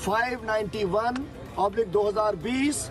591/2020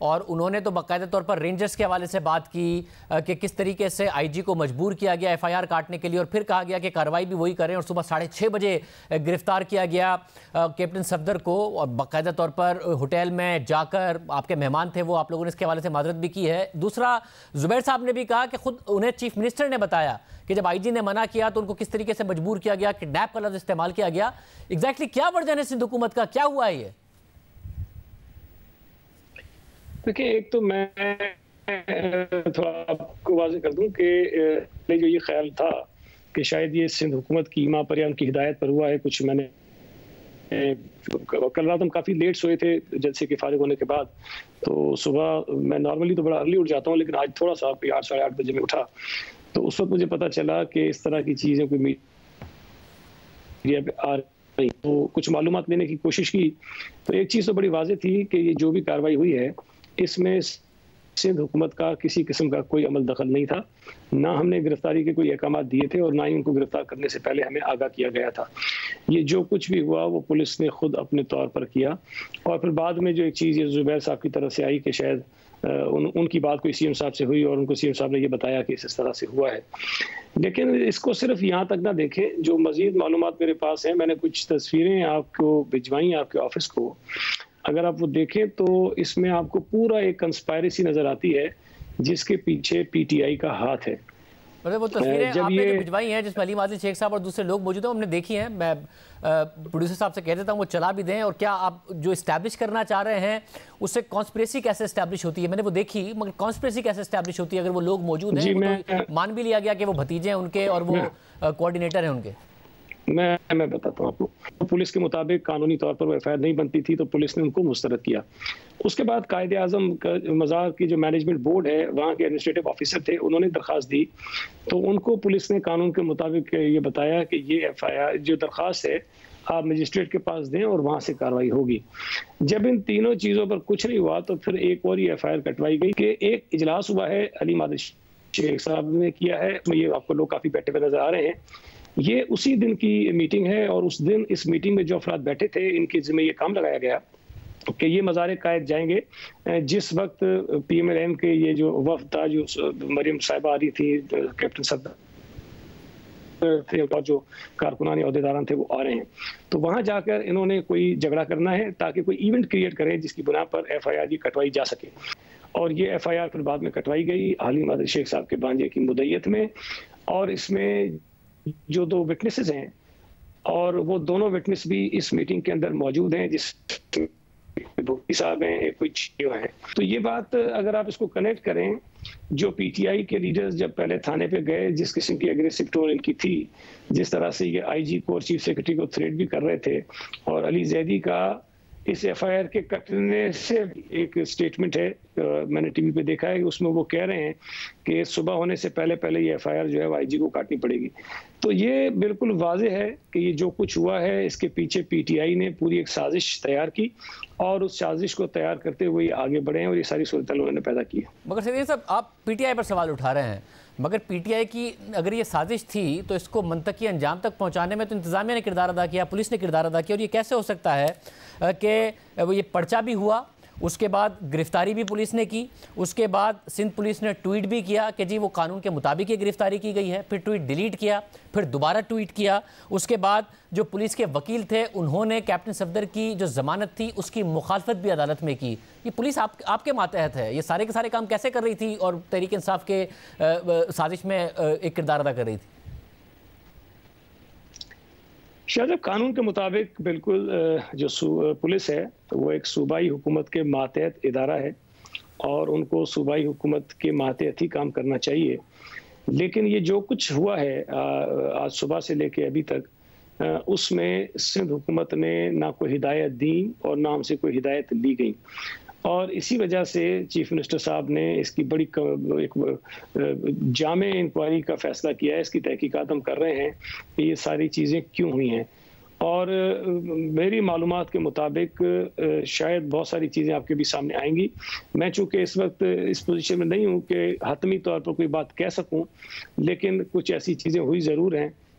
اور انہوں نے تو باقاعدہ طور پر رینجرز کے حوالے سے بات کی کہ کس طریقے سے آئی جی کو مجبور کیا گیا ایف آئی آر کاٹنے کے لیے، اور پھر کہا گیا کہ کارروائی بھی وہی کریں، اور صبح 6:30 بجے گرفتار کیا گیا کیپٹن صفدر کو، اور باقاعدہ طور پر ہوٹل میں جا کر آپ کے مہمان تھے وہ، آپ لوگوں نے اس کے حوالے سے معذرت بھی کی ہے۔ دوسرا زبیر صاحب نے بھی کہا کہ خود انہیں چیف منسٹر نے بتایا کہ جب آئی جی نے منع کیا تو ان کو کس طریقے سے مجبور کیا گیا، کڈنیپ کا لفظ استعمال کیا گیا۔ ایگزیکٹلی کیا ورژن ہے سندھ حکومت کا، کیا ہوا ہے یہ؟ دیکھیں، ایک تو میں تھوڑا آپ کو واضح کر دوں کہ جو یہ خیال تھا کہ شاید یہ سندھ حکومت کی ماں پر یا ان کی ہدایت پر ہوا ہے کچھ، میں نے کل رات ہم کافی لیٹ سوئے تھے جلسے کے فارغ ہونے کے بعد، تو صبح میں نارملی تو بڑا ارلی اٹھ جاتا ہوں، لیکن آج تھوڑا سا 8 ساڑھے 8 بجے میں اٹھا، تو اس وقت مجھے پتا چلا کہ اس طرح کی چیزیں کوئی میڈیا پہ آ رہی، تو کچھ معلومات لینے کی کوشش کی، تو ایک چیز تو بڑی واضح تھی کہ یہ جو بھی کارروائی ہوئی ہے اس میں سندھ حکومت کا کسی قسم کا کوئی عمل دخل نہیں تھا، نہ ہم نے گرفتاری کے کوئی احکامات دیے تھے، اور نہ ہی ان کو گرفتار کرنے سے پہلے ہمیں آگاہ کیا گیا تھا۔ یہ جو کچھ بھی ہوا وہ پولیس نے خود اپنے طور پر کیا، اور پھر بعد میں جو ایک چیز یہ زبیر صاحب کی طرف سے آئی کہ شاید ان کی بات کوئی سی ایم صاحب سے ہوئی اور ان کو سی ایم صاحب نے یہ بتایا کہ اس طرح سے ہوا ہے، لیکن اس کو صرف یہاں تک نہ دیکھیں، جو مزید معلومات میرے پاس ہیں، میں نے کچھ تصویریں آپ کو بھجوائی آپ کے آفس کو، اگر آپ وہ دیکھیں تو اس میں آپ کو پورا ایک کنسپائریسی نظر آتی ہے جس کے پیچھے پی ٹی آئی کا ہاتھ ہے۔ وہ تصویریں آپ نے جو بھجوائی ہیں جس میں علیم عادل شیخ صاحب اور دوسرے لوگ موجود ہیں، ہم نے دیکھی ہیں، میں پروڈیوسر صاحب سے کہہ دیتا ہوں وہ چلا بھی دیں، اور کیا آپ جو اسٹیبلش کرنا چاہ رہے ہیں اس سے کانسپریسی کیسے اسٹیبلش ہوتی ہے؟ میں نے وہ دیکھی، مگر کانسپریسی کیسے اسٹیبلش ہوتی ہے اگر وہ لوگ موجود ہیں؟ مان بھی لیا گیا کہ وہ بھتیجے ہیں ان کے اور وہ کوارڈینیٹر ہیں ان کے۔ میں بتاتا ہوں آپ کو، پولیس کے مطابق قانونی طور پر وہ ایف آئی آر نہیں بنتی تھی تو پولیس نے ان کو مسترد کیا۔ اس کے بعد قائد اعظم مزار کی جو مینجمنٹ بورڈ ہے وہاں کے ایڈمنسٹریٹو آفیسر تھے، انہوں نے درخواست دی تو ان کو پولیس نے قانون کے مطابق یہ بتایا کہ یہ ایف آئی آر جو درخواست ہے آپ مجسٹریٹ کے پاس دیں اور وہاں سے کارروائی ہوگی۔ جب ان تینوں چیزوں پر کچھ نہیں ہوا تو پھر ایک اور یہ ایف آئی آر کٹوائی گئی کہ ایک اجلاس ہوا ہے علیم عادل شیخ صاحب نے کیا ہے، یہ آپ کو لوگ کافی بیٹھے ہوئے نظر آ رہے ہیں، یہ اسی دن کی میٹنگ ہے، اور اس دن اس میٹنگ میں جو افراد بیٹھے تھے ان کے ذمہ یہ کام لگایا گیا کہ یہ مزار قائد جائیں گے۔ جس وقت پی ایم ایل ایم کے یہ جو وفد تھا، جو مریم صاحبہ آ رہی تھی، کیپٹن صفدر تھے اور جو کارکنان عہدیداران تھے وہ آ رہے ہیں، تو وہاں جا کر انہوں نے کوئی جھگڑا کرنا ہے تاکہ کوئی ایونٹ کریٹ کریں جس کی بنا پر ایف آئی آر کٹوائی جا سکے، اور یہ ایف آئی آر پھر بعد میں کٹوائی گئی علیم عادل شیخ صاحب کے بھانجے کی مدعیت میں، اور اس میں جو 2 وٹنسز ہیں اور وہ دونوں وٹنس بھی اس میٹنگ کے اندر موجود ہیں، جس صاحب ہیں کچھ ہیں، تو یہ بات اگر آپ اس کو کنیکٹ کریں، جو پی ٹی آئی کے لیڈرز جب پہلے تھانے پہ گئے جس قسم کی اگریسو ٹون ان کی تھی، جس طرح سے یہ آئی جی کو اور چیف سیکرٹری کو تھریٹ بھی کر رہے تھے، اور علی زیدی کا اس ایف آئی آر کے کٹنے سے ایک سٹیٹمنٹ ہے، میں نے ٹی وی پہ دیکھا ہے، اس میں وہ کہہ رہے ہیں کہ صبح ہونے سے پہلے یہ ایف آئی آر جو ہے وہ آئی جی کو کاٹنی پڑے گی، تو یہ بالکل واضح ہے کہ یہ جو کچھ ہوا ہے اس کے پیچھے پی ٹی آئی نے پوری ایک سازش تیار کی، اور اس سازش کو تیار کرتے ہوئے آگے بڑھے ہیں اور یہ ساری صورتحال انہوں نے پیدا کی ہے۔ مگر سیدھی صاحب، آپ پی ٹی آئی پر سوال اٹھا رہے ہیں، مگر پی ٹی آئی کی اگر یہ سازش تھی تو اس کو منطقی انجام تک پہنچانے میں تو انتظامیہ نے کردار ادا کیا، پولیس نے کردار ادا کیا، اور یہ کیسے ہو سکتا ہے کہ وہ یہ پرچہ بھی ہوا، اس کے بعد گرفتاری بھی پولیس نے کی، اس کے بعد سندھ پولیس نے ٹویٹ بھی کیا کہ جی وہ قانون کے مطابق یہ گرفتاری کی گئی ہے، پھر ٹویٹ ڈیلیٹ کیا، پھر دوبارہ ٹویٹ کیا، اس کے بعد جو پولیس کے وکیل تھے انہوں نے کیپٹن صفدر کی جو ضمانت تھی اس کی مخالفت بھی عدالت میں کی۔ یہ پولیس آپ کے ماتحت ہے، یہ سارے کے سارے کام کیسے کر رہی تھی اور تحریک انصاف کے سازش میں ایک کردار ادا کر رہی تھی؟ شاید قانون کے مطابق بالکل جو پولیس ہے وہ ایک صوبائی حکومت کے ماتحت ادارہ ہے، اور ان کو صوبائی حکومت کے ماتحت ہی کام کرنا چاہیے، لیکن یہ جو کچھ ہوا ہے آج صبح سے لے کے ابھی تک، اس میں سندھ حکومت نے نہ کوئی ہدایت دی اور نہ ہم سے کوئی ہدایت لی گئی، اور اسی وجہ سے چیف منسٹر صاحب نے اس کی بڑی ایک جامع انکوائری کا فیصلہ کیا ہے، اس کی تحقیقات ہم کر رہے ہیں کہ یہ ساری چیزیں کیوں ہوئی ہیں، اور میری معلومات کے مطابق شاید بہت ساری چیزیں آپ کے بھی سامنے آئیں گی۔ میں چونکہ اس وقت اس پوزیشن میں نہیں ہوں کہ حتمی طور پر کوئی بات کہہ سکوں، لیکن کچھ ایسی چیزیں ہوئی ضرور ہیں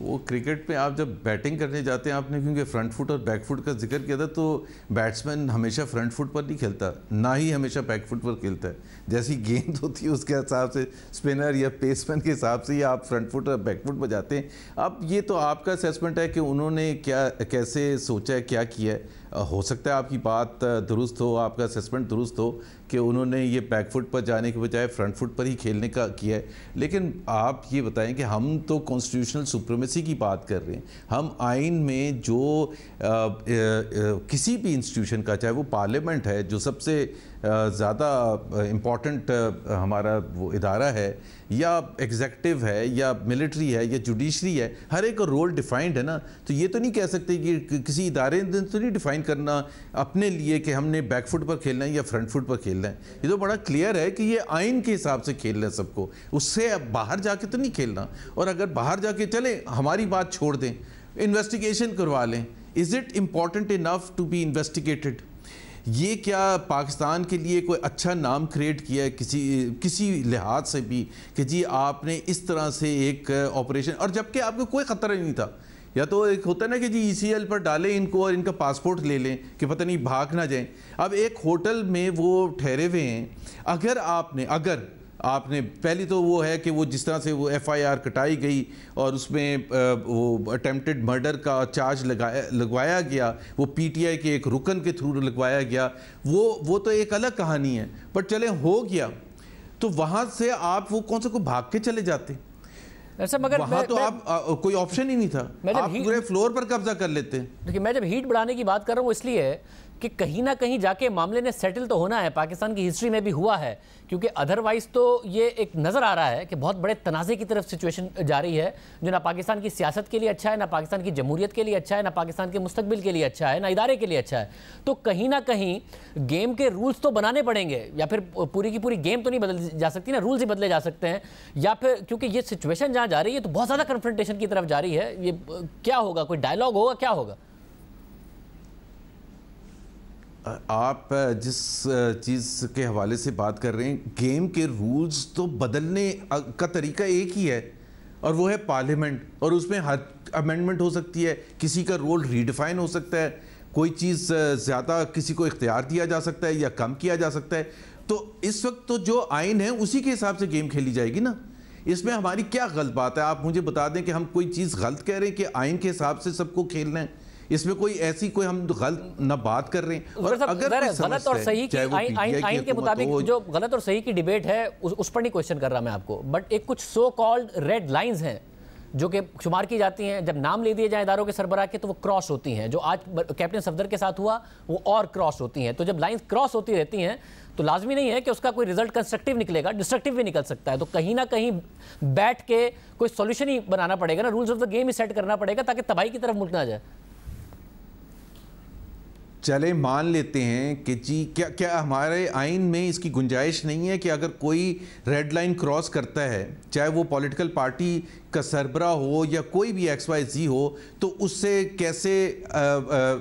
وہ کرکٹ میں آپ جب بیٹنگ کرنے جاتے ہیں، آپ نے کیونکہ فرنٹ فٹ اور بیک فٹ کا ذکر کیا تھا، تو بیٹسمین ہمیشہ فرنٹ فٹ پر نہیں کھیلتا، نہ ہی ہمیشہ بیک فٹ پر کھیلتا ہے. جیسی گیند ہوتی ہے اس کے حساب سے اسپنر یا پیسمین کے حساب سے یا آپ فرنٹ فٹ اور بیک فٹ پر جاتے ہیں. اب یہ تو آپ کا اسیسمنٹ ہے کہ انہوں نے کیا کیسے سوچا ہے، کیا کیا ہے. ہو سکتا ہے آپ کی بات درست ہو، آپ کا اسیسمنٹ درست ہو کہ انہوں نے یہ بیک فٹ پر جانے کے بجائے فرنٹ فٹ پر ہی کھیلنے کا کیا ہے. لیکن آپ یہ بتائیں کہ ہم تو کانسٹیٹیوشنل سپریمیسی کی بات کر رہے ہیں. ہم آئین میں جو کسی بھی انسٹیٹیوشن کا، چاہے وہ پارلیمنٹ ہے جو سب سے زیادہ امپورٹنٹ ہمارا وہ ادارہ ہے، یا ایگزیکٹو ہے، یا ملٹری ہے، یا جوڈیشری ہے، ہر ایک کا رول ڈیفائنڈ ہے نا. تو یہ تو نہیں کہہ سکتے کہ کسی ادارے نے تو نہیں ڈیفائن کرنا اپنے لیے کہ ہم نے بیک فٹ پر کھیلنا ہے یا فرنٹ فٹ پر کھیلنا ہے. یہ تو بڑا کلیئر ہے کہ یہ آئین کے حساب سے کھیلنا ہے سب کو، اس سے باہر جا کے تو نہیں کھیلنا. اور اگر باہر جا کے چلیں، ہماری بات چھوڑ دیں، انویسٹیگیشن کروا لیں. Is it important enough to be investigated? یہ کیا پاکستان کے لیے کوئی اچھا نام کریٹ کیا ہے کسی لحاظ سے بھی کہ جی آپ نے اس طرح سے ایک آپریشن، اور جبکہ آپ کو کوئی خطرہ نہیں تھا؟ یا تو ایک ہوتا ہے نا کہ جی ECL پر ڈالیں ان کو اور ان کا پاسپورٹ لے لیں کہ پتہ نہیں بھاگ نہ جائیں. اب ایک ہوٹل میں وہ ٹھہرے ہوئے ہیں، اگر آپ نے پہلی تو وہ ہے کہ وہ جس طرح سے وہ FIR کٹائی گئی اور اس میں وہ اٹیمپٹڈ مرڈر کا چارج لگوایا گیا، وہ PTI کے ایک رکن کے تھرو لگوایا گیا، وہ تو ایک الگ کہانی ہے. بٹ چلیں ہو گیا، تو وہاں سے آپ وہ کون سے کو بھاگ کے چلے جاتے؟ وہاں تو آپ کوئی آپشن ہی نہیں تھا، آپ پورے فلور پر قبضہ کر لیتے. دیکھیں، میں جب ہیٹ بڑھانے کی بات کر رہا ہوں اس لیے کہ کہیں نہ کہیں جا کے معاملے نے سیٹل تو ہونا ہے. پاکستان کی ہسٹری میں بھی ہوا ہے، کیونکہ ادروائز تو یہ ایک نظر آ رہا ہے کہ بہت بڑے تنازع کی طرف سچویشن جاری ہے، جو نہ پاکستان کی سیاست کے لیے اچھا ہے، نہ پاکستان کی جمہوریت کے لیے اچھا ہے، نہ پاکستان کے مستقبل کے لیے اچھا ہے، نہ ادارے کے لیے اچھا ہے. تو کہیں نہ کہیں گیم کے رولز تو بنانے پڑیں گے، یا پھر پوری کی پوری گیم تو نہیں بدل جا سکتی نا، رولز ہی بدلے جا سکتے ہیں. یا پھر کیونکہ یہ سچویشن جہاں جا رہی ہے تو بہت زیادہ کنفرنٹیشن کی طرف جا رہی ہے. یہ کیا ہوگا؟ کوئی ڈائلاگ ہوگا؟ کیا ہوگا؟ آپ جس چیز کے حوالے سے بات کر رہے ہیں، گیم کے رولز تو بدلنے کا طریقہ ایک ہی ہے، اور وہ ہے پارلیمنٹ. اور اس میں ہر امینڈمنٹ ہو سکتی ہے، کسی کا رول ریڈیفائن ہو سکتا ہے، کوئی چیز زیادہ کسی کو اختیار دیا جا سکتا ہے یا کم کیا جا سکتا ہے. تو اس وقت تو جو آئین ہے اسی کے حساب سے گیم کھیلی جائے گی نا. اس میں ہماری کیا غلط بات ہے؟ آپ مجھے بتا دیں کہ ہم کوئی چیز غلط کہہ رہے ہیں کہ آئین کے حساب سے سب کو کھیلنا ہے. اس میں کوئی ایسی کوئی ہم غلط نہ بات کر رہے ہیں. اور اگر غلط اور صحیح کی آئین کے مطابق جو غلط اور صحیح کی ڈیبیٹ ہے اس پر نہیں کوشچن کر رہا میں آپ کو، بٹ ایک کچھ سو کالڈ ریڈ لائنز ہیں جو کہ شمار کی جاتی ہیں. جب نام لے دیے جائیں اداروں کے سربراہ کے تو وہ کراس ہوتی ہیں. جو آج کیپٹن صفدر کے ساتھ ہوا وہ اور کراس ہوتی ہیں. تو جب لائنز کراس ہوتی رہتی ہیں تو لازمی نہیں ہے کہ اس کا کوئی رزلٹ کنسٹرکٹیو نکلے گا، ڈسٹرکٹیو بھی نکل سکتا ہے. تو کہیں نہ کہیں بیٹھ کے کوئی سولوشن ہی بنانا پڑے گا نا، رولز آف دا گیم ہی سیٹ کرنا پڑے گا تاکہ تباہی کی طرف ملک نہ جائے. چلے مان لیتے ہیں کہ جی کیا ہمارے آئین میں اس کی گنجائش نہیں ہے کہ اگر کوئی ریڈ لائن کراس کرتا ہے، چاہے وہ پولیٹیکل پارٹی کا سربراہ ہو یا کوئی بھی XYZ ہو، تو اس سے کیسے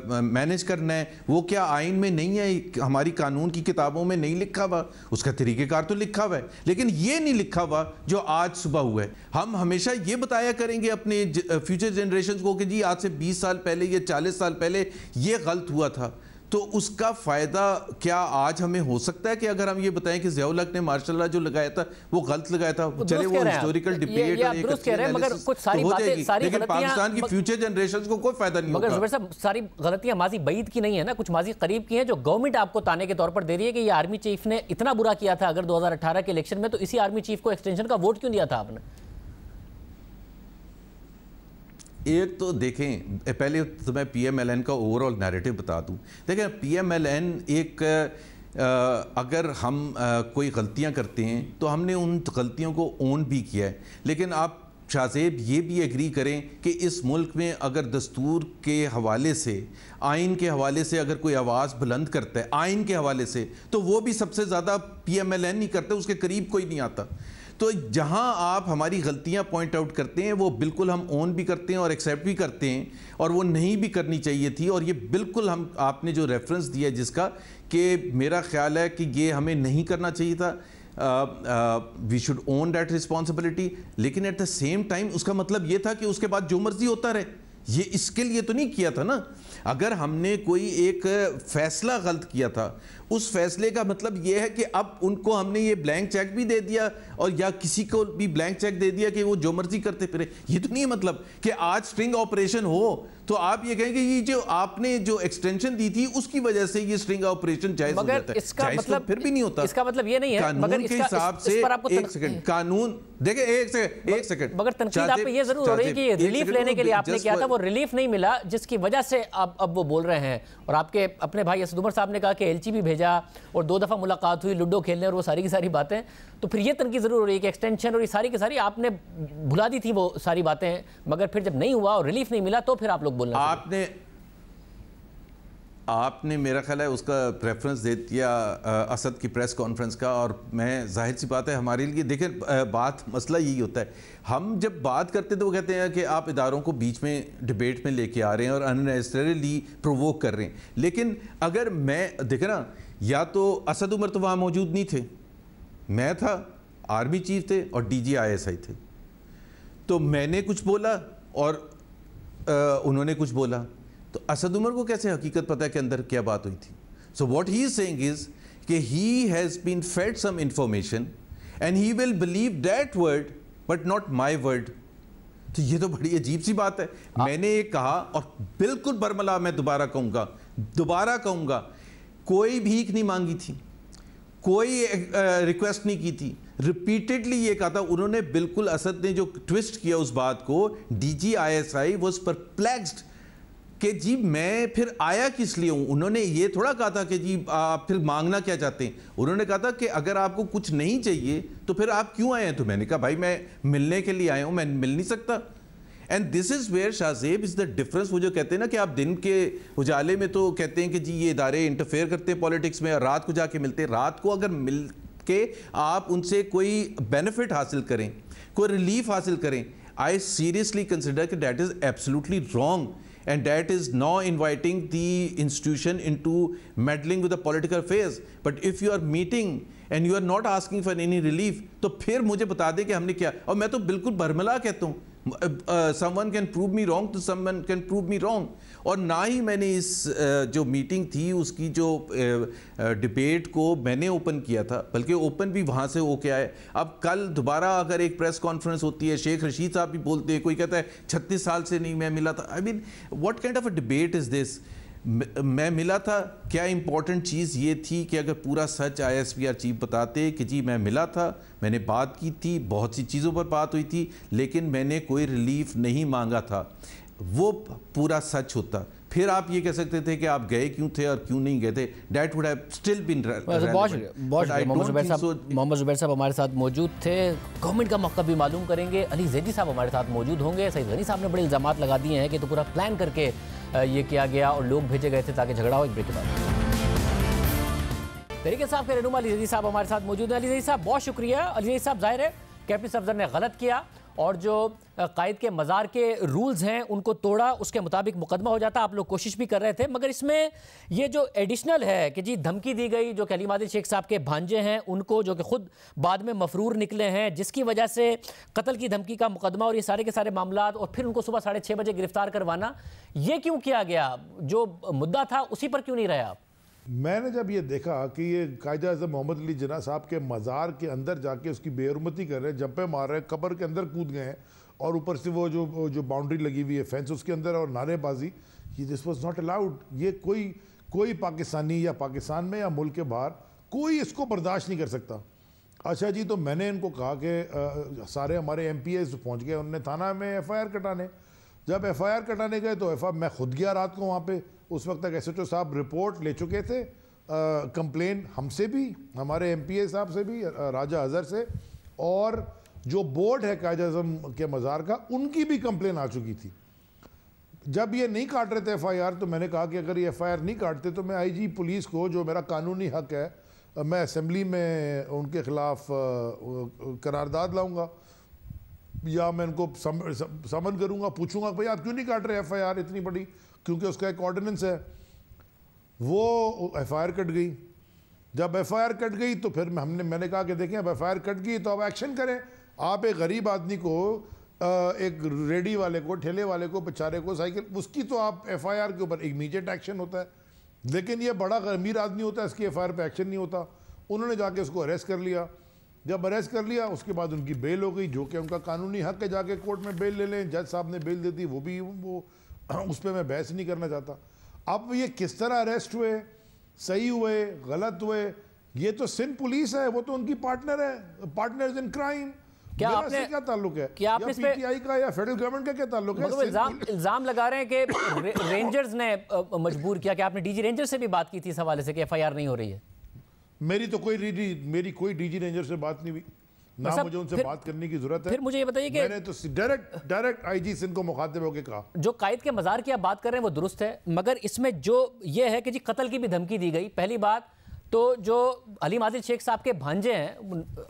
مینیج کرنا ہے؟ وہ کیا آئین میں نہیں ہے؟ ہماری قانون کی کتابوں میں نہیں لکھا ہوا؟ اس کا طریقہ کار تو لکھا ہوا ہے، لیکن یہ نہیں لکھا ہوا جو آج صبح ہوا ہے. ہم ہمیشہ یہ بتایا کریں گے اپنے فیوچر جنریشنز کو کہ جی آج سے 20 سال پہلے یا 40 سال پہلے یہ غلط ہوا تھا. تو اس کا فائدہ کیا آج ہمیں ہو سکتا ہے کہ اگر ہم یہ بتائیں کہ ضیاء الحق نے ماشاء اللہ جو لگایا تھا وہ غلط لگایا تھا؟ چلے وہ ہسٹوریکل ڈیبیٹ اور ایک اچھی انالیسس تو ہو جائے گی، لیکن پاکستان کی فیوچر جنریشنز کو کوئی فائدہ نہیں ہوگا. مگر زبیر صاحب، ساری غلطیاں ماضی بعید کی نہیں ہے نا، کچھ ماضی قریب کی ہیں جو گورنمنٹ آپ کو تانے کے طور پر دے رہی ہے کہ یہ آرمی چیف نے اتنا برا کیا تھا اگر 2018 کے الیکشن میں، تو اسی آرمی چیف کو ایکسٹینشن کا ووٹ کیوں دیا تھا آپ نے؟ ایک تو دیکھیں، پہلے تو میں PMLN کا اوورآل نیریٹو بتا دوں. دیکھیں PMLN ایک اگر ہم کوئی غلطیاں کرتے ہیں تو ہم نے ان غلطیوں کو اون بھی کیا ہے. لیکن آپ شاہ زیب یہ بھی ایگری کریں کہ اس ملک میں اگر دستور کے حوالے سے، آئین کے حوالے سے اگر کوئی آواز بلند کرتا ہے آئین کے حوالے سے، تو وہ بھی سب سے زیادہ PMLN نہیں کرتا، اس کے قریب کوئی نہیں آتا. تو جہاں آپ ہماری غلطیاں پوائنٹ آؤٹ کرتے ہیں وہ بالکل ہم اون بھی کرتے ہیں اور ایکسیپٹ بھی کرتے ہیں، اور وہ نہیں بھی کرنی چاہیے تھی. اور یہ بالکل آپ نے جو ریفرنس دیا جس کا کہ میرا خیال ہے کہ یہ ہمیں نہیں کرنا چاہیے تھا. We should own that responsibility. لیکن ایٹ دا سیم ٹائم اس کا مطلب یہ تھا کہ اس کے بعد جو مرضی ہوتا رہے. یہ اس کے لیے تو نہیں کیا تھا نا. اگر ہم نے کوئی ایک فیصلہ غلط کیا تھا, اس فیصلے کا مطلب یہ ہے کہ اب ان کو ہم نے یہ بلینک چیک بھی دے دیا اور یا کسی کو بھی بلینک چیک دے دیا کہ وہ جو مرضی کرتے پھرے. یہ تو نہیں ہے مطلب کہ آج سٹرنگ آپریشن ہو تو آپ یہ کہیں کہ یہ جو آپ نے جو ایکسٹینشن دی تھی اس کی وجہ سے یہ سٹرنگ آپریشن جائز ہو جاتا ہے. جائز تو پھر بھی نہیں ہوتا. اس کا مطلب یہ نہیں ہے قانون کے حساب سے. ایک سیکنڈ, قانون دیکھیں, ایک سیکنڈ, مگر تنقید آپ پہ یہ ضرور ہو رہی ہے کہ ریلیف لینے کے لیے آپ نے کیا تھا, وہ ریلیف نہیں ملا جس کی وجہ سے اب وہ بول رہے ہیں. اور آپ کے اپنے بھائی اسد عمر صاحب نے کہا کہ ایلچی بھی بھیجا اور 2 دفعہ ملاقات ہوئی لوڈو کھیلنے اور وہ ساری کی ساری باتیں. تو پھر یہ تنقید ضرور ہو رہی ہے کہ ایکسٹینشن اور یہ ساری کی ساری آپ نے بھلا دی تھی وہ ساری باتیں, مگر پھر جب نہیں ہوا اور ریلیف نہیں ملا تو پھر آپ لوگ بولنا. آپ نے میرا خیال ہے اس کا پریفرنس دے دیا اسد کی پریس کانفرنس کا. اور میں ظاہر سی بات ہے ہمارے لیے دیکھیں بات مسئلہ یہی ہوتا ہے, ہم جب بات کرتے تو وہ کہتے ہیں کہ آپ اداروں کو بیچ میں ڈیبیٹ میں لے کے آ رہے ہیں اور اننیسسریلی پرووک کر رہے ہیں. لیکن اگر میں دیکھیں نا, یا تو اسد عمر تو وہاں موجود نہیں تھے, میں تھا, آرمی چیف تھے اور ڈی جی ISI تھے, تو میں نے کچھ بولا اور انہوں نے کچھ بولا, تو اسد عمر کو کیسے حقیقت پتہ ہے کہ اندر کیا بات ہوئی تھی. So what he is saying us کہ he has been fed some information and he will believe that word but not my word. تو یہ تو بڑی عجیب سی بات ہے. میں نے یہ کہا اور بالکل برملا میں دوبارہ کہوں گا, کوئی بھیک نہیں مانگی تھی, کوئی ریکویسٹ نہیں کی تھی, ریپیٹڈلی یہ کہا تھا. انہوں نے بالکل, اسد نے جو ٹوسٹ کیا اس بات کو, ڈی جی ISI واز پرپلیکسڈ کہ جی میں پھر آیا کس لیے ہوں. انہوں نے یہ تھوڑا کہا تھا کہ جی آپ پھر مانگنا کیا چاہتے ہیں. انہوں نے کہا تھا کہ اگر آپ کو کچھ نہیں چاہیے تو پھر آپ کیوں آئے ہیں. تو میں نے کہا بھائی میں ملنے کے لیے آیا ہوں, میں مل نہیں سکتا. اینڈ دس از ویئر شاہ زیب از دا ڈفرنس. وہ جو کہتے ہیں نا کہ آپ دن کے اجالے میں تو کہتے ہیں کہ جی یہ ادارے انٹرفیئر کرتے ہیں پالیٹکس میں, اور رات کو جا کے ملتے ہیں. رات کو اگر مل کے آپ ان سے کوئی بینیفٹ حاصل کریں, کوئی ریلیف حاصل کریں, آئی سیریسلی کنسیڈر کہ that is absolutely wrong. And that is now inviting the institution into meddling with the political affairs. But if you are meeting and you are not asking for any relief, تو پھر مجھے بتا دیں کہ ہم نے کیا. اور میں تو بالکل برملا کہتا ہوں, someone can prove me wrong to someone can prove me wrong. اور نہ ہی میں نے اس جو میٹنگ تھی اس کی جو ڈیبیٹ کو میں نے اوپن کیا تھا, بلکہ اوپن بھی وہاں سے ہو کے آئے. اب کل دوبارہ اگر ایک پریس کانفرنس ہوتی ہے, شیخ رشید صاحب بھی بولتے ہیں, کوئی کہتا ہے 36 سال سے نہیں میں ملا تھا. I mean what kind of a debate is this. میں ملا تھا, کیا امپورٹنٹ چیز یہ تھی کہ اگر پورا سچ ISPR چیف بتاتے کہ جی میں ملا تھا, میں نے بات کی تھی, بہت سی چیزوں پر بات ہوئی تھی, لیکن میں نے کوئی ریلیف نہیں مانگا تھا, وہ پورا سچ ہوتا. پھر آپ یہ کہہ سکتے تھے کہ آپ گئے کیوں تھے اور کیوں نہیں گئے تھے. دیٹ وڈ ہیو اسٹل بین محمد زبیر صاحب ہمارے ساتھ موجود تھے. گورنمنٹ کا موقع بھی معلوم کریں گے. علی زیدی صاحب ہمارے ساتھ موجود ہوں گے. سعید غنی صاحب نے بڑے الزامات لگا دیے ہیں کہ تو پورا پلان کر کے یہ کیا گیا اور لوگ بھیجے گئے تھے تاکہ جھگڑا ہو. ایک بریک کے بعد تحریک انصاف کے رہنما علی زیدی صاحب ہمارے ساتھ موجود ہیں. علی زیدی صاحب بہت شکریہ. علی زیدی صاحب ظاہر ہے کیپٹن صفدر نے غلط کیا اور جو قائد کے مزار کے رولز ہیں ان کو توڑا, اس کے مطابق مقدمہ ہو جاتا. آپ لوگ کوشش بھی کر رہے تھے, مگر اس میں یہ جو ایڈیشنل ہے کہ جی دھمکی دی گئی, جو کہ علیم عادل شیخ صاحب کے بھانجے ہیں ان کو, جو کہ خود بعد میں مفرور نکلے ہیں, جس کی وجہ سے قتل کی دھمکی کا مقدمہ اور یہ سارے کے سارے معاملات, اور پھر ان کو صبح 6:30 بجے گرفتار کروانا, یہ کیوں کیا گیا؟ جو مدعا تھا اسی پر کیوں نہیں رہے آپ؟ میں نے جب یہ دیکھا کہ یہ قائد اعظم محمد علی جناح صاحب کے مزار کے اندر جا کے اس کی بے حرمتی کر رہے ہیں, جمپے مار رہے ہیں, قبر کے اندر کود گئے ہیں, اور اوپر سے وہ جو باؤنڈری لگی ہوئی ہے فینس اس کے اندر, اور نعرے بازی, یہ دس واز ناٹ الاؤڈ. یہ کوئی پاکستانی یا پاکستان میں یا ملک کے باہر کوئی اس کو برداشت نہیں کر سکتا. اچھا جی, تو میں نے ان کو کہا کہ سارے ہمارے MPAs پہنچ گئے, انہوں نے تھانہ میں FIR کٹانے. جب FIR کٹانے گئے تو میں خود گیا رات کو وہاں پہ. اس وقت تک SHO صاحب رپورٹ لے چکے تھے, کمپلین ہم سے بھی, ہمارے MPA صاحب سے بھی, راجہ اظہر سے, اور جو بورڈ ہے قائد اعظم کے مزار کا ان کی بھی کمپلین آ چکی تھی. جب یہ نہیں کاٹ رہے تھے FIR تو میں نے کہا کہ اگر یہ FIR نہیں کاٹتے تو میں IG پولیس کو, جو میرا قانونی حق ہے, میں اسمبلی میں ان کے خلاف قرارداد لاؤں گا, یا میں ان کو سمن کروں گا, پوچھوں گا بھائی آپ کیوں نہیں کاٹ رہے FIR اتنی بڑی, کیونکہ اس کا ایک آرڈیننس ہے. وہ FIR کٹ گئی. جب ایف آئی آر کٹ گئی تو پھر میں نے کہا کہ دیکھیں اب ایف آئی آر کٹ گئی تو اب ایکشن کریں. آپ ایک غریب آدمی کو, ایک ریڈی والے کو, ٹھیلے والے کو, بیچارے کو سائیکل, اس کی تو آپ ایف آئی آر کے اوپر امیڈیٹ ایکشن ہوتا ہے. لیکن یہ بڑا امیر آدمی ہوتا ہے, اس کی ایف آئی آر پہ ایکشن نہیں ہوتا. انہوں نے جا کے اس کو اریسٹ کر لیا. جب اریسٹ کر لیا اس کے بعد ان کی بیل ہو گئی, جو کہ ان کا قانونی حق ہے, جا کے کورٹ میں بیل لے لیں. جج صاحب نے بیل دے دی, وہ بھی وہ اس پہ میں بحث نہیں کرنا چاہتا. اب یہ کس طرح اریسٹ ہوئے, صحیح ہوئے, غلط ہوئے, یہ تو سندھ پولیس ہے, وہ تو ان کی پارٹنر ہے, پارٹنرز ان کرائم. کیا آپ نے کیا تعلق ہے, کیا پی ٹی آئی کا یا فیڈرل گورنمنٹ کا کیا تعلق ہے؟ الزام لگا رہے ہیں کہ رینجرز نے مجبور کیا, کہ آپ نے ڈی جی رینجر سے بھی بات کی تھی اس حوالے سے کہ ایف آئی آر نہیں ہو رہی ہے. میری کوئی ڈی جی رینجر سے بات نہیں ہوئی, نہ مجھے ان سے بات کرنے کی ضرورت ہے. پھر مجھے یہ بتائیے کہ میں نے تو ڈائریکٹ آئی جی سندھ کو مخاطب ہو کے کہا جو قائد کے مزار کی آپ بات کر رہے ہیں وہ درست ہے, مگر اس میں جو یہ ہے کہ جی قتل کی بھی دھمکی دی گئی. پہلی بات تو جو حلیم عادل شیخ صاحب کے بھانجے ہیں,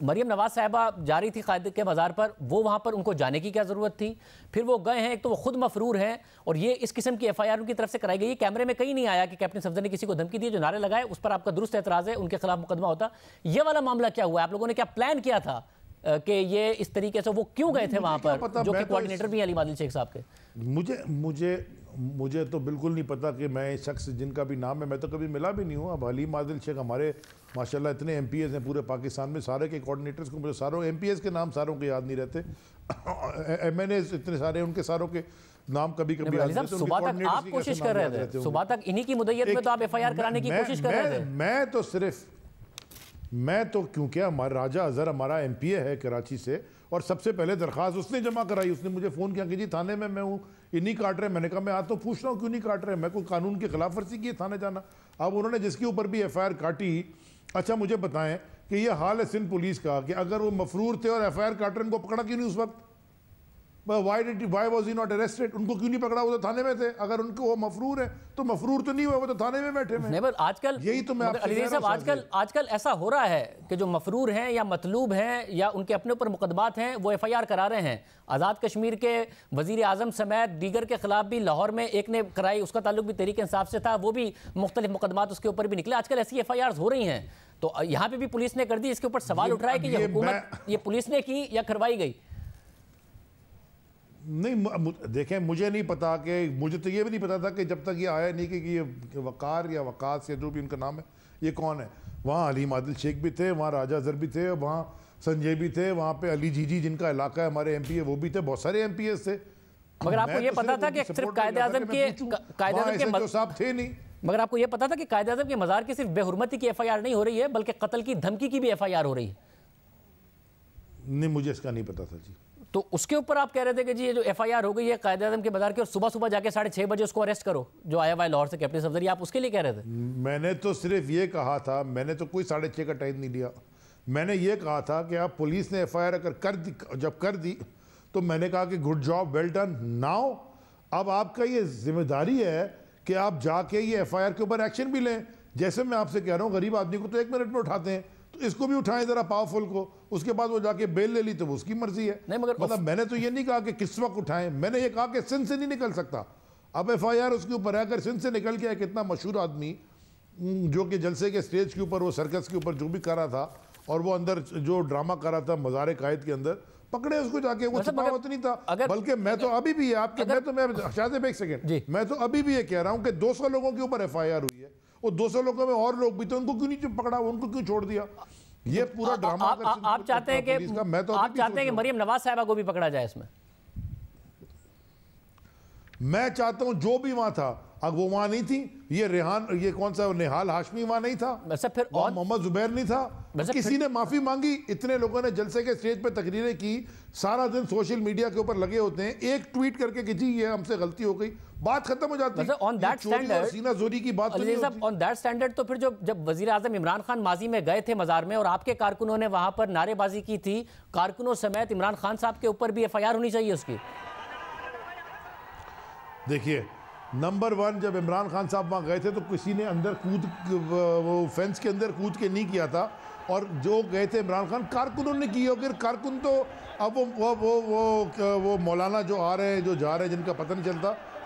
مریم نواز صاحبہ جا رہی تھی قائد کے مزار پر, وہ وہاں پر ان کو جانے کی کیا ضرورت تھی؟ پھر وہ گئے ہیں, ایک تو وہ خود مفرور ہیں, اور یہ اس قسم کی ایف آئی آر ان کی طرف سے کرائی گئی. کیمرے میں کہیں نہیں آیا کہ کیپٹن صفدر نے کسی کو دھمکی دی, جو نعرے لگائے اس پر آپ کا درست اعتراض ہے, ان کے خلاف مقدمہ ہوتا. یہ والا معاملہ کیا ہوا ہے؟ آپ لوگوں نے کیا پلان کیا تھا کہ یہ اس طریقے سے, وہ کیوں گئے تھے وہاں پر, جو کہ کوارڈینیٹر بھی ہیں حلیم عادل شیخ صاحب کے؟ مجھے تو بالکل نہیں پتا کہ میں شخص جن کا بھی نام ہے, میں تو کبھی ملا بھی نہیں ہوں. اب حلیم عادل شیخ ہمارے ماشاءاللہ اتنے ایم پی ایز ہیں پورے پاکستان میں, سارے کے کوارڈینیٹرز کو, مجھے ساروں ایم پی ایز کے نام ساروں کے یاد نہیں رہتے, ایم این ایز اتنے سارے, ان کے ساروں کے نام کبھی کبھی یاد رہتے. صبح تک آپ کوشش کر رہے تھے, صبح تک انہی کی مدعیت میں تو آپ ایف آئی آر کرانے کی کوشش کر رہے تھے. میں تو کیونکہ ہمارا راجہ اظہر ہمارا ایم پی اے ہے کراچی سے, اور سب سے پہلے درخواست اس نے جمع کرائی. اس نے مجھے فون کیا کہ جی تھانے میں ہوں, انہی کاٹ رہے ہیں. میں نے کہا میں آتا ہوں, پوچھ رہا ہوں کیوں نہیں کاٹ رہے, میں کوئی قانون کی خلاف ورزی کی ہے تھانے جانا. اب انہوں نے جس کے اوپر بھی ایف آئی آر کاٹی, اچھا مجھے بتائیں کہ یہ حال ہے سندھ پولیس کا کہ اگر وہ مفرور تھے اور ایف آئی آر کاٹ رہے, ان کو پکڑا کیوں نہیں اس وقت؟ Why was he not arrested? ان کو کیوں نہیں پکڑا, وہ تو تھانے میں تھے. اگر ان کو وہ مفرور ہے تو مفرور تو نہیں ہوئے, وہ تو تھانے میں بیٹھے ہیں. آج کل یہی تو میں آج کل ایسا ہو رہا ہے کہ جو مفرور ہیں یا مطلوب ہیں یا ان کے اپنے اوپر مقدمات ہیں, وہ ایف آئی آر کرا رہے ہیں. آزاد کشمیر کے وزیر اعظم سمیت دیگر کے خلاف بھی لاہور میں ایک نے کرائی, اس کا تعلق بھی تحریک انصاف سے تھا, وہ بھی مختلف مقدمات اس کے اوپر بھی نکلے. آج کل ایسی ایف آئی آرز ہو رہی ہیں, تو یہاں پہ بھی پولیس نے کر دی. اس کے اوپر سوال اٹھ رہا ہے کہ یہ حکومت, یہ پولیس نے کی یا کروائی گئی؟ نہیں دیکھیں, مجھے نہیں پتا, کہ مجھے تو یہ بھی نہیں پتا تھا کہ جب تک یہ آیا نہیں کہ یہ وقار یا وقاص یا جو بھی ان کا نام ہے یہ کون ہے. وہاں حلیم عادل شیخ بھی تھے, وہاں راجہ اظہر بھی تھے, وہاں سنجے بھی تھے, وہاں پہ علی جی جن کا علاقہ ہے ہمارے ایم پی اے وہ بھی تھے, بہت سارے ایم پی ایز تھے. مگر آپ کو یہ پتا تھا کہ صرف قائد اعظم کے صاحب تھے نہیں, مگر آپ کو یہ پتا تھا کہ قائد اعظم کے مزار کی صرف بے حرمتی کی ایف آئی آر نہیں ہو رہی ہے, بلکہ قتل کی دھمکی کی بھی ایف آئی آر ہو رہی ہے؟ نہیں, مجھے اس کا نہیں پتا تھا جی. تو اس کے اوپر آپ کہہ رہے تھے کہ جی یہ جو ایف آئی آر ہو گئی ہے قائد اعظم کے مزار کی, اور صبح صبح جا کے 6:30 بجے اس کو اریسٹ کرو, جو آیا ہوا ہے لاہور سے کیپٹن صفدر, آپ اس کے لیے کہہ رہے تھے؟ میں نے تو صرف یہ کہا تھا, میں نے تو کوئی 6:30 کا ٹائم نہیں لیا. میں نے یہ کہا تھا کہ آپ پولیس نے ایف آئی آر اگر جب کر دی تو میں نے کہا کہ good job, well done. Now اب آپ کا یہ ذمہ داری ہے کہ آپ جا کے یہ ایف آئی آر کے اوپر ایکشن بھی لیں. جیسے میں آپ سے کہہ رہا ہوں, غریب آدمی کو تو 1 منٹ میں اٹھاتے ہیں, تو اس کو بھی اٹھائیں ذرا پاورفل کو. اس کے بعد وہ جا کے بیل لے لی تو وہ اس کی مرضی ہے. مطلب میں نے تو یہ نہیں کہا کہ کس وقت اٹھائیں, میں نے یہ کہا کہ سندھ سے نہیں نکل سکتا. اب ایف آئی آر اس کے اوپر ہے, اگر سندھ سے نکل کے ایک اتنا مشہور آدمی جو کہ جلسے کے سٹیج کے اوپر, وہ سرکس کے اوپر جو بھی کر رھا تھا, اور وہ اندر جو ڈرامہ کر رہا تھا مزار قائد کے اندر, پکڑے اس کو جا کے, وہ چھپاوت نہیں تھا. بلکہ میں تو ابھی بھی آپ کے, میں شاہد ایک سیکنڈ, میں تو ابھی بھی یہ کہہ رہا ہوں کہ 200 لوگوں کے اوپر ایف آئی آر ہوئی ہے, اور 200 لوگوں میں اور لوگ بھی تھے, ان کو کیوں نہیں پکڑا, ان کو کیوں چھوڑ دیا؟ یہ پورا ڈرامہ آپ چاہتے ہیں کہ مریم نواز صاحبہ کو بھی پکڑا جائے اس میں؟ میں چاہتا ہوں جو بھی وہاں تھا, اب وہ وہاں نہیں تھی, یہ ریحان, یہ کون سا نہال ہاشمی وہاں نہیں تھا, وہاں محمد زبیر نہیں تھا, کسی نے معافی مانگی. اتنے لوگوں نے جلسے کے سٹیج پہ تقریریں کی, سارا دن سوشل میڈیا کے اوپر لگے ہوتے ہیں, ایک ٹویٹ کر کے کہ جی یہ ہم سے غلطی ہو گئی, بات ختم ہو جاتی ہے. آن دیٹ سٹینڈرڈ, سینہ زوری کی بات نہیں ہوتی. آن دیٹ سٹینڈرڈ تو پھر جب وزیر اعظم عمران خان ماضی میں گئے تھے مزار میں, اور آپ کے کارکنوں نے وہاں پر نعرے بازی کی تھی, کارکنوں سمیت عمران خان صاحب کے اوپر بھی ایف آئی آر ہونی چاہیے اس کی. دیکھیے, نمبر 1, جب عمران خان صاحب وہاں گئے تھے تو کسی نے اندر وہ فینس کے اندر کود کے نہیں کیا تھا, اور جو گئے تھے عمران خان کارکنوں نے کی. اور کارکن تو اب وہ مولانا جو آ رہے ہیں جو جا رہے ہیں جن کا پتہ نہیں چلتا,